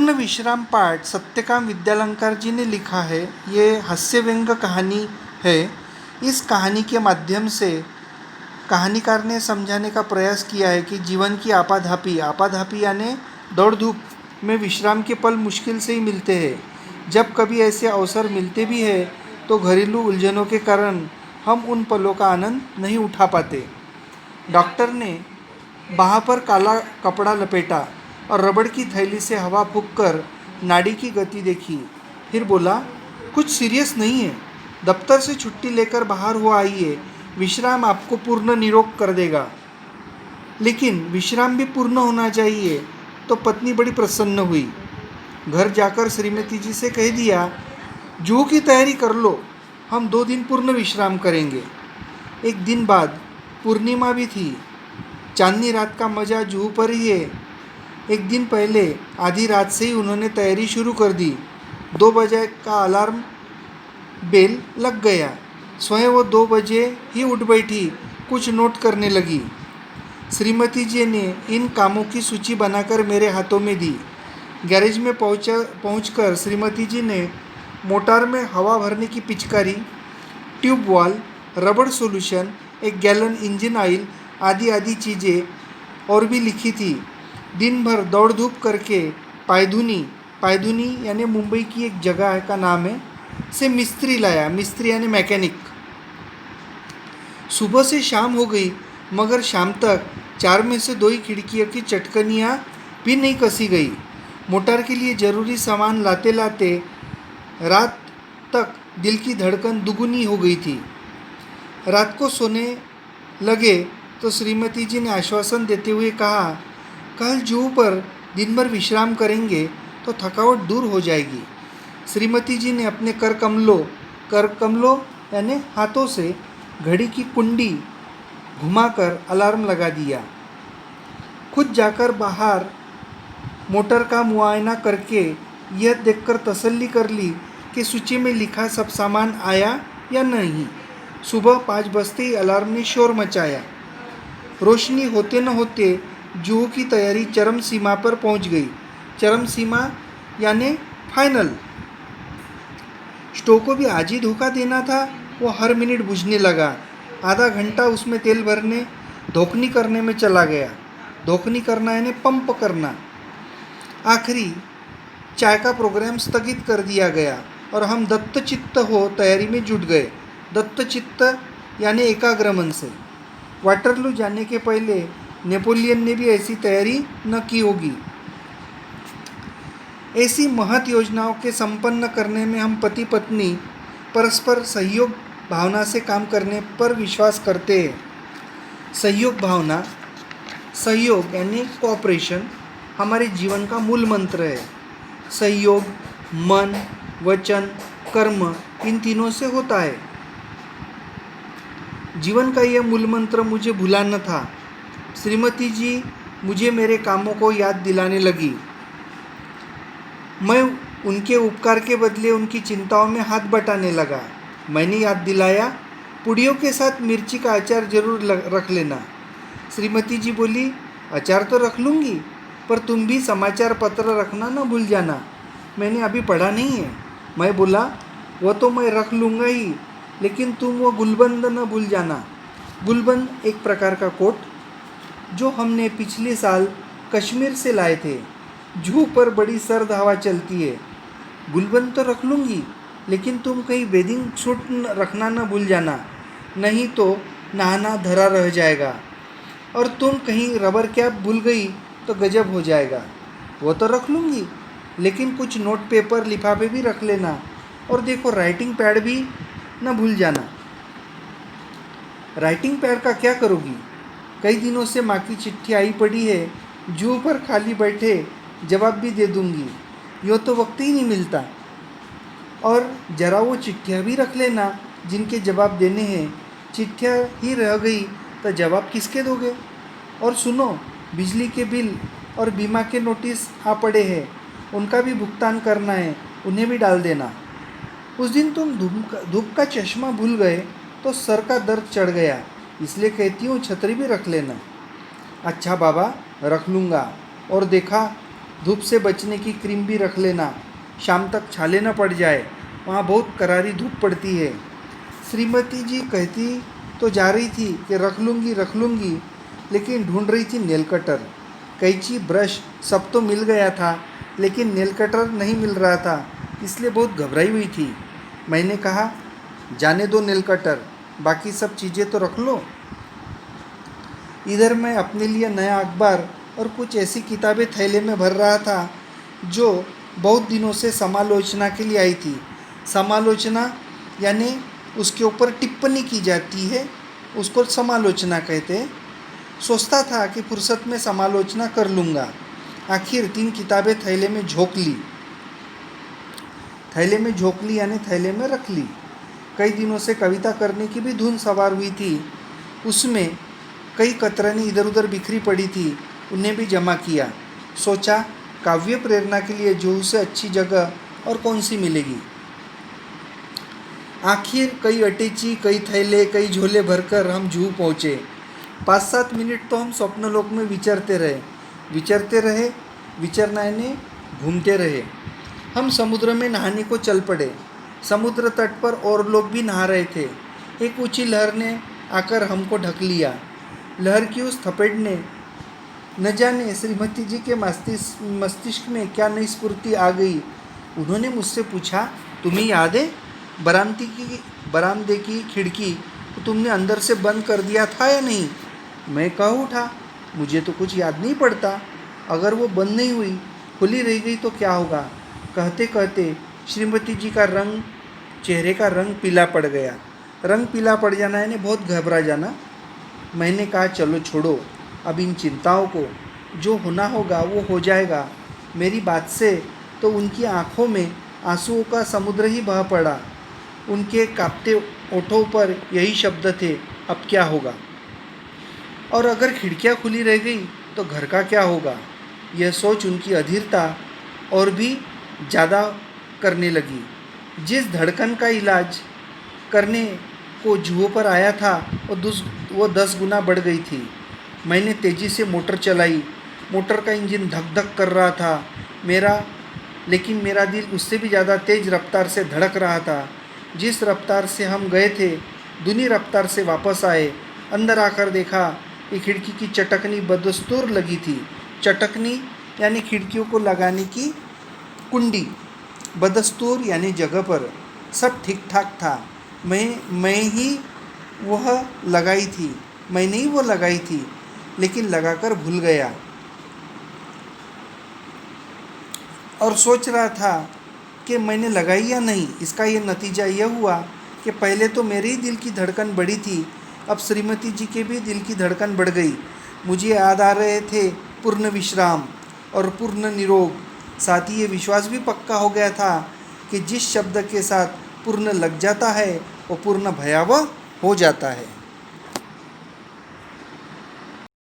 पूर्ण विश्राम पाठ सत्यकाम विद्यालंकार जी ने लिखा है। ये हास्य व्यंग कहानी है। इस कहानी के माध्यम से कहानीकार ने समझाने का प्रयास किया है कि जीवन की आपाधापी यानी दौड़ धूप में विश्राम के पल मुश्किल से ही मिलते हैं। जब कभी ऐसे अवसर मिलते भी हैं तो घरेलू उलझनों के कारण हम उन पलों का आनंद नहीं उठा पाते। डॉक्टर ने बाह पर काला कपड़ा लपेटा और रबड़ की थैली से हवा फूंककर नाड़ी की गति देखी। फिर बोला, कुछ सीरियस नहीं है, दफ्तर से छुट्टी लेकर बाहर हो आइए, विश्राम आपको पूर्ण निरोग कर देगा। लेकिन विश्राम भी पूर्ण होना चाहिए। तो पत्नी बड़ी प्रसन्न हुई। घर जाकर श्रीमती जी से कह दिया, जूहू की तैयारी कर लो, हम 2 दिन पूर्ण विश्राम करेंगे। एक दिन बाद पूर्णिमा भी थी। चांदनी रात का मज़ा जूहू पर ही है। एक दिन पहले आधी रात से ही उन्होंने तैयारी शुरू कर दी। 2 बजे का अलार्म बेल लग गया। स्वयं वो 2 बजे ही उठ बैठी, कुछ नोट करने लगी। श्रीमती जी ने इन कामों की सूची बनाकर मेरे हाथों में दी। गैरेज में पहुंचकर श्रीमती जी ने मोटर में हवा भरने की पिचकारी, ट्यूब वॉल, रबड़ सॉल्यूशन, 1 गैलन इंजन ऑयल आदि चीज़ें और भी लिखी थी। दिन भर दौड़ धूप करके पायधुनी यानी मुंबई की एक जगह का नाम है, से मिस्त्री लाया। मिस्त्री यानी मैकेनिक। सुबह से शाम हो गई, मगर शाम तक 4 में से 2 ही खिड़कियों की चटकनियाँ भी नहीं कसी गई। मोटर के लिए ज़रूरी सामान लाते लाते रात तक दिल की धड़कन दुगुनी हो गई थी। रात को सोने लगे तो श्रीमती जी ने आश्वासन देते हुए कहा, कल जूहू पर दिन भर विश्राम करेंगे तो थकावट दूर हो जाएगी। श्रीमती जी ने अपने कर कमलों यानी हाथों से घड़ी की कुंडी घुमाकर अलार्म लगा दिया। खुद जाकर बाहर मोटर का मुआयना करके यह देखकर तसल्ली कर ली कि सूची में लिखा सब सामान आया या नहीं। सुबह 5 बजते ही अलार्म ने शोर मचाया। रोशनी होते न होते जूहू की तैयारी चरम सीमा पर पहुंच गई। चरम सीमा यानी फाइनल। स्टोव को भी आज ही धोखा देना था। वो हर मिनट बुझने लगा। आधा घंटा उसमें तेल भरने, धोखनी करने में चला गया। धोखनी करना यानी पंप करना। आखिरी चाय का प्रोग्राम स्थगित कर दिया गया और हम दत्तचित्त हो तैयारी में जुट गए। दत्तचित्त यानी एकाग्र मन से। वाटरलू जाने के पहले नेपोलियन ने भी ऐसी तैयारी न की होगी। ऐसी महत योजनाओं के संपन्न करने में हम पति पत्नी परस्पर सहयोग भावना से काम करने पर विश्वास करते हैं। सहयोग भावना, सहयोग यानी कोऑपरेशन हमारे जीवन का मूल मंत्र है। सहयोग मन, वचन, कर्म इन तीनों से होता है। जीवन का यह मूल मंत्र मुझे भूला न था। श्रीमती जी मुझे मेरे कामों को याद दिलाने लगी। मैं उनके उपकार के बदले उनकी चिंताओं में हाथ बटाने लगा। मैंने याद दिलाया, पुड़ियों के साथ मिर्ची का अचार जरूर रख लेना। श्रीमती जी बोली, अचार तो रख लूँगी, पर तुम भी समाचार पत्र रखना न भूल जाना। मैंने अभी पढ़ा नहीं है। मैं बोला, वो तो मैं रख लूँगा ही, लेकिन तुम वो गुलबंद न भूल जाना। गुलबंद एक प्रकार का कोट जो हमने पिछले साल कश्मीर से लाए थे। जूहू पर बड़ी सर्द हवा चलती है। गुलबंद तो रख लूँगी, लेकिन तुम कहीं बेदिंग सूट रखना न भूल जाना, नहीं तो नहाना धरा रह जाएगा। और तुम कहीं रबर कैप भूल गई तो गजब हो जाएगा। वो तो रख लूँगी, लेकिन कुछ नोट पेपर लिफाफे भी रख लेना। और देखो, राइटिंग पैड भी न भूल जाना। राइटिंग पैड का क्या करोगी? कई दिनों से माँ की चिट्ठी आई पड़ी है। जूहू पर खाली बैठे जवाब भी दे दूँगी। यूँ तो वक्त ही नहीं मिलता। और ज़रा वो चिट्ठियाँ भी रख लेना जिनके जवाब देने हैं। चिट्ठियाँ ही रह गई तो जवाब किसके दोगे? और सुनो, बिजली के बिल और बीमा के नोटिस आ पड़े हैं, उनका भी भुगतान करना है, उन्हें भी डाल देना। उस दिन तुम धूप का चश्मा भूल गए तो सर का दर्द चढ़ गया, इसलिए कहती हूँ छतरी भी रख लेना। अच्छा बाबा, रख लूँगा। और देखा, धूप से बचने की क्रीम भी रख लेना, शाम तक छाले न पड़ जाए, वहाँ बहुत करारी धूप पड़ती है। श्रीमती जी कहती तो जा रही थी कि रख लूँगी, लेकिन ढूंढ रही थी नेल कटर, कैंची, ब्रश सब तो मिल गया था, लेकिन नेल कटर नहीं मिल रहा था, इसलिए बहुत घबराई हुई थी। मैंने कहा, जाने दो नेल कटर, बाकी सब चीज़ें तो रख लो। इधर मैं अपने लिए नया अखबार और कुछ ऐसी किताबें थैले में भर रहा था जो बहुत दिनों से समालोचना के लिए आई थी। समालोचना यानी उसके ऊपर टिप्पणी की जाती है, उसको समालोचना कहते हैं। सोचता था कि फुर्सत में समालोचना कर लूँगा। आखिर 3 किताबें थैले में झोंक ली यानी थैले में रख ली। कई दिनों से कविता करने की भी धुन सवार हुई थी। उसमें कई कतरनी इधर उधर बिखरी पड़ी थी, उन्हें भी जमा किया। सोचा, काव्य प्रेरणा के लिए जूहू से अच्छी जगह और कौन सी मिलेगी। आखिर कई अटैची, कई थैले, कई झोले भरकर हम जूहू पहुँचे। 5-7 मिनट तो हम स्वप्नलोक में विचरते रहे, विचरना यानी घूमते रहे। हम समुद्र में नहाने को चल पड़े। समुद्र तट पर और लोग भी नहा रहे थे। एक ऊंची लहर ने आकर हमको ढक लिया। लहर की उस थपेड़ ने न जाने श्रीमती जी के मस्तिष्क में क्या नई स्फूर्ति आ गई। उन्होंने मुझसे पूछा, तुम्हें याद है बरामदे की खिड़की तो तुमने अंदर से बंद कर दिया था या नहीं? मैं कह उठा, मुझे तो कुछ याद नहीं पड़ता। अगर वो बंद नहीं हुई, खुली रह गई तो क्या होगा? कहते कहते श्रीमती जी का चेहरे का रंग पीला पड़ गया। रंग पीला पड़ जाना यानी बहुत घबरा जाना। मैंने कहा, चलो छोड़ो अब इन चिंताओं को, जो होना होगा वो हो जाएगा। मेरी बात से तो उनकी आंखों में आंसुओं का समुद्र ही बह पड़ा। उनके कांपते ओठों पर यही शब्द थे, अब क्या होगा। और अगर खिड़कियां खुली रह गई तो घर का क्या होगा। यह सोच उनकी अधीरता और भी ज़्यादा करने लगी। जिस धड़कन का इलाज करने को जूहू पर आया था वो 10 गुना बढ़ गई थी। मैंने तेज़ी से मोटर चलाई। मोटर का इंजन धक धक कर रहा था, लेकिन मेरा दिल उससे भी ज़्यादा तेज़ रफ्तार से धड़क रहा था। जिस रफ्तार से हम गए थे, दूनी रफ्तार से वापस आए। अंदर आकर देखा कि खिड़की की चटकनी बदस्तूर लगी थी। चटकनी यानी खिड़कियों को लगाने की कुंडी, बदस्तूर यानी जगह पर। सब ठीक ठाक था। मैंने ही वो लगाई थी, लेकिन लगाकर भूल गया और सोच रहा था कि मैंने लगाई या नहीं। इसका ये नतीजा यह हुआ कि पहले तो मेरे ही दिल की धड़कन बढ़ी थी, अब श्रीमती जी के भी दिल की धड़कन बढ़ गई। मुझे याद आ रहे थे पूर्ण विश्राम और पूर्ण निरोग। साथ ही ये विश्वास भी पक्का हो गया था कि जिस शब्द के साथ पूर्ण लग जाता है वो पूर्ण भयावह हो जाता है।